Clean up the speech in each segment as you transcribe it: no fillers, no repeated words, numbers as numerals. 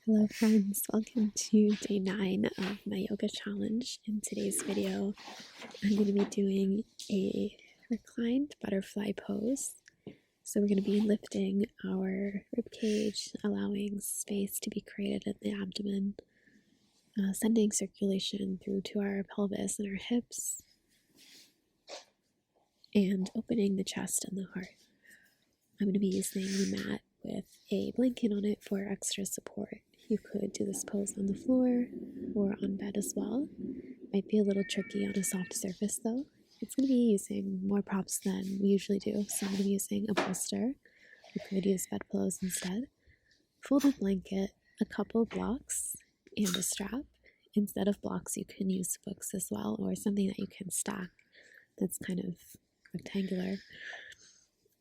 Hello friends, welcome to day 9 of my yoga challenge. In today's video, I'm going to be doing a reclined butterfly pose. So we're going to be lifting our rib cage, allowing space to be created in the abdomen, sending circulation through to our pelvis and our hips, and opening the chest and the heart. I'm going to be using the mat with a blanket on it for extra support. You could do this pose on the floor or on bed as well. Might be a little tricky on a soft surface though. It's going to be using more props than we usually do, so I'm going to be using a bolster. You could use bed pillows instead. Folded blanket, a couple blocks, and a strap. Instead of blocks, you can use books as well, or something that you can stack that's kind of rectangular.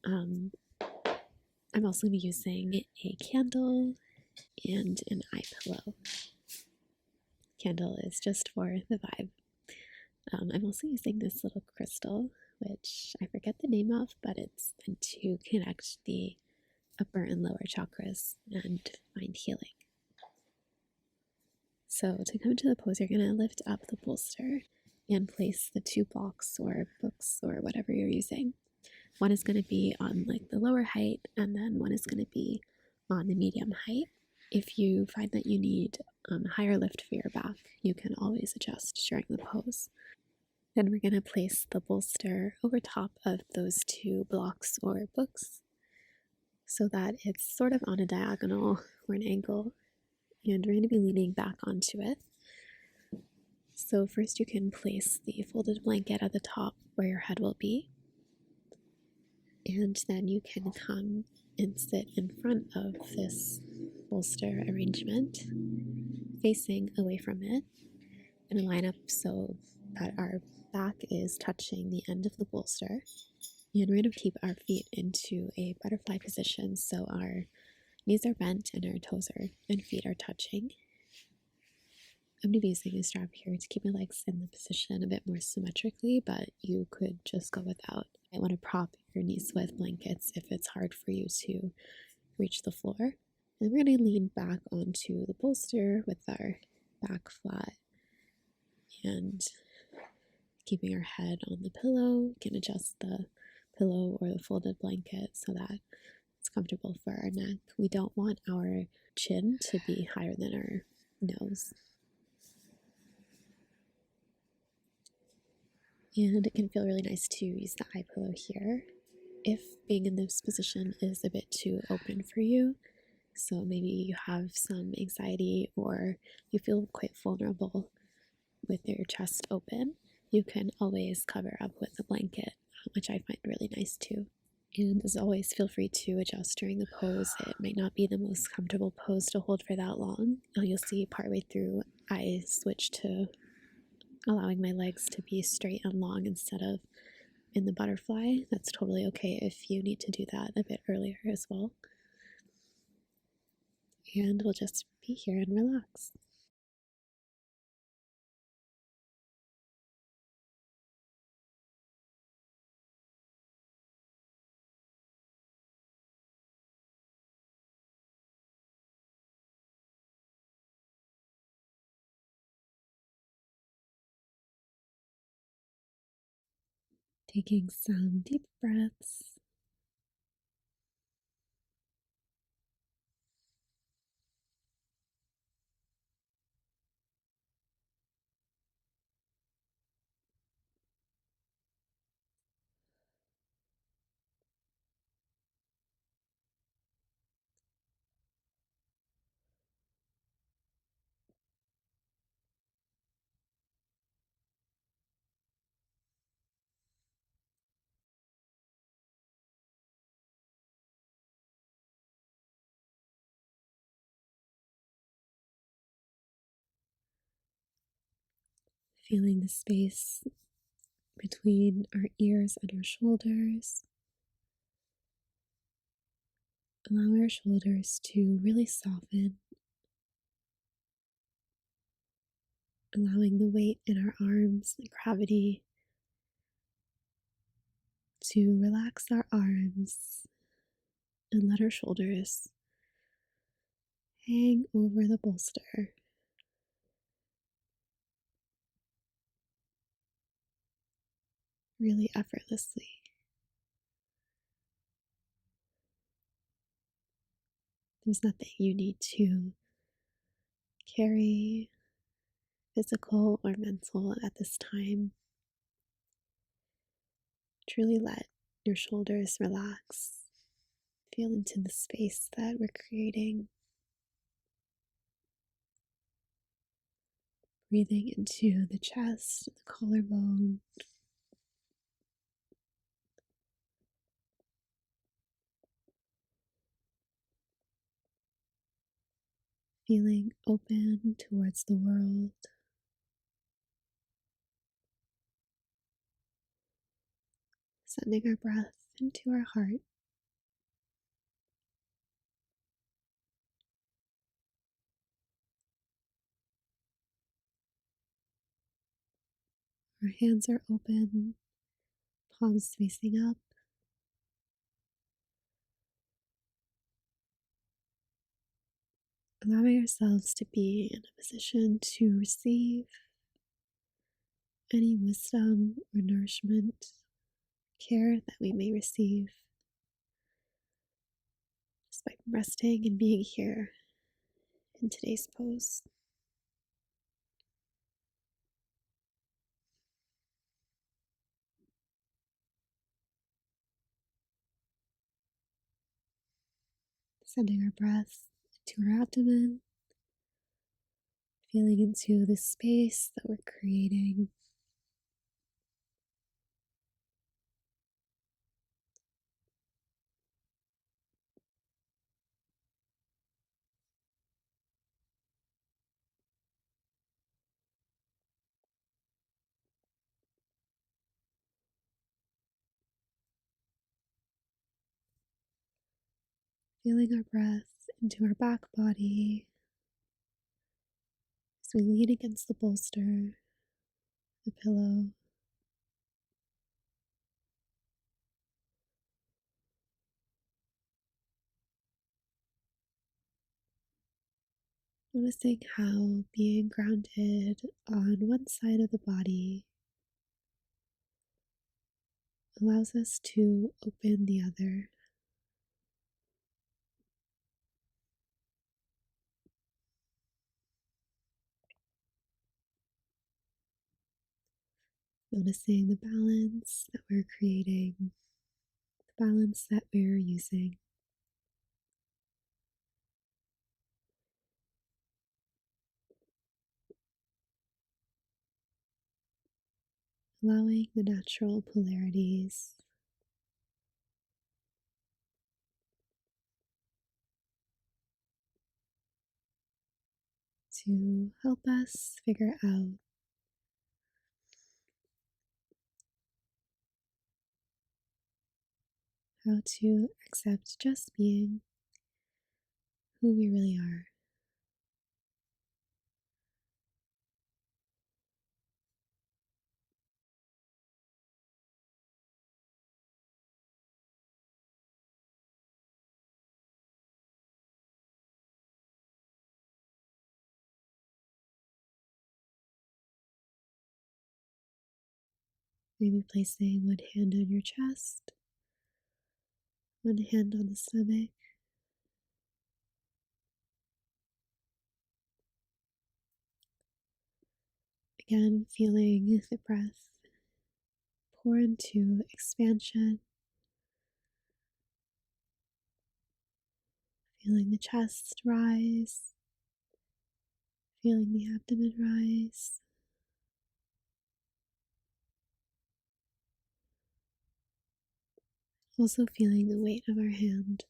I'm also going to be using a candle and an eye pillow. Candle is just for the vibe. I'm also using this little crystal, which I forget the name of, but it's meant to connect the upper and lower chakras and find healing. So to come to the pose, you're going to lift up the bolster and place the 2 blocks or books or whatever you're using. One is going to be on like the lower height, and then one is going to be on the medium height. If you find that you need higher lift for your back, you can always adjust during the pose. Then we're going to place the bolster over top of those 2 blocks or books so that it's sort of on a diagonal or an angle, and we're going to be leaning back onto it. So first you can place the folded blanket at the top where your head will be, and then you can come and sit in front of this bolster arrangement, facing away from it, and line up so that our back is touching the end of the bolster. And we're going to keep our feet into a butterfly position so our knees are bent and our toes and feet are touching. I'm going to be using a strap here to keep my legs in the position a bit more symmetrically, but you could just go without. You might want to prop your knees with blankets if it's hard for you to reach the floor. And we're going to lean back onto the bolster with our back flat and keeping our head on the pillow. We can adjust the pillow or the folded blanket so that it's comfortable for our neck. We don't want our chin to be higher than our nose. And it can feel really nice to use the eye pillow here if being in this position is a bit too open for you. So maybe you have some anxiety or you feel quite vulnerable with your chest open. You can always cover up with a blanket, which I find really nice too. And as always, feel free to adjust during the pose. It might not be the most comfortable pose to hold for that long. You'll see partway through I switch to allowing my legs to be straight and long instead of in the butterfly. That's totally okay if you need to do that a bit earlier as well. And we'll just be here and relax. Taking some deep breaths. Feeling the space between our ears and our shoulders. Allow our shoulders to really soften, allowing the weight in our arms, the gravity, to relax our arms and let our shoulders hang over the bolster, really effortlessly. There's nothing you need to carry, physical or mental, at this time. Truly let your shoulders relax. Feel into the space that we're creating. Breathing into the chest, the collarbone. Feeling open towards the world. Sending our breath into our heart. Our hands are open, palms facing up. Allowing ourselves to be in a position to receive any wisdom or nourishment, care that we may receive just by resting and being here in today's pose. Sending our breath to our abdomen, feeling into the space that we're creating. Feeling our breath into our back body as we lean against the bolster, the pillow. Noticing how being grounded on one side of the body allows us to open the other. Noticing the balance that we're creating, the balance that we're using. Allowing the natural polarities to help us figure out how to accept just being who we really are. Maybe placing one hand on your chest, one hand on the stomach. Again, feeling the breath pour into expansion, feeling the chest rise, feeling the abdomen rise. Also feeling the weight of our hand.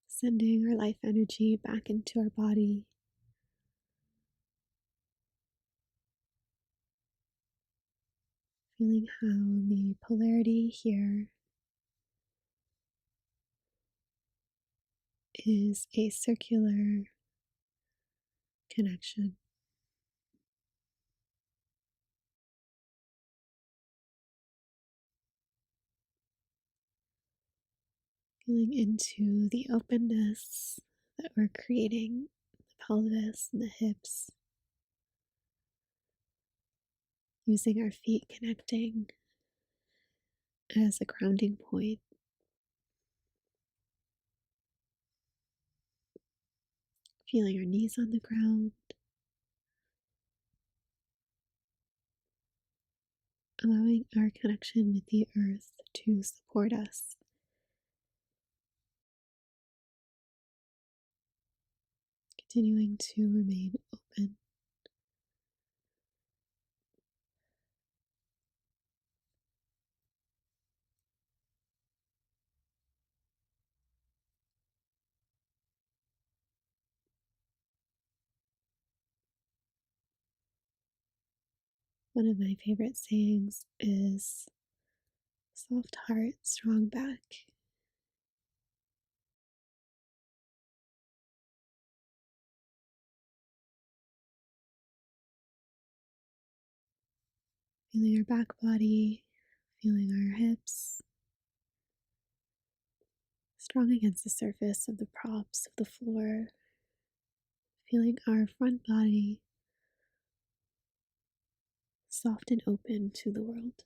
Sending our life energy back into our body. Feeling how the polarity here is a circular connection. Feeling into the openness that we're creating, the pelvis and the hips, using our feet connecting as a grounding point, feeling our knees on the ground, allowing our connection with the earth to support us, continuing to remain open. One of my favorite sayings is soft heart, strong back. Feeling our back body, feeling our hips strong against the surface of the props of the floor, feeling our front body soft and open to the world.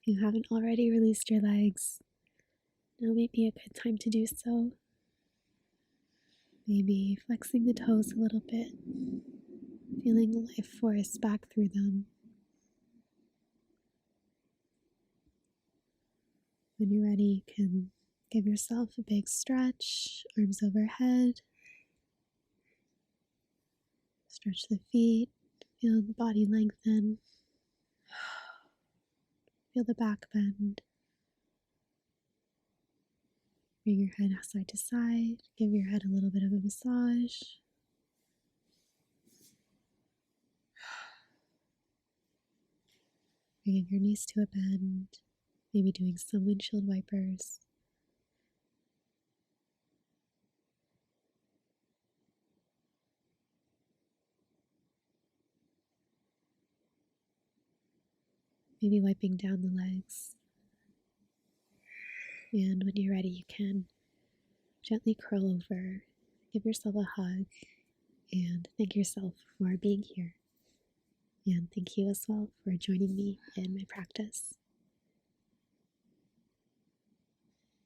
If you haven't already released your legs, now may be a good time to do so. Maybe flexing the toes a little bit, feeling the life force back through them. When you're ready, you can give yourself a big stretch, arms overhead. Stretch the feet, feel the body lengthen. Feel the back bend. Bring your head side to side. Give your head a little bit of a massage. Bringing your knees to a bend. Maybe doing some windshield wipers. Maybe wiping down the legs. And when you're ready, you can gently curl over, give yourself a hug, and thank yourself for being here. And thank you as well for joining me in my practice.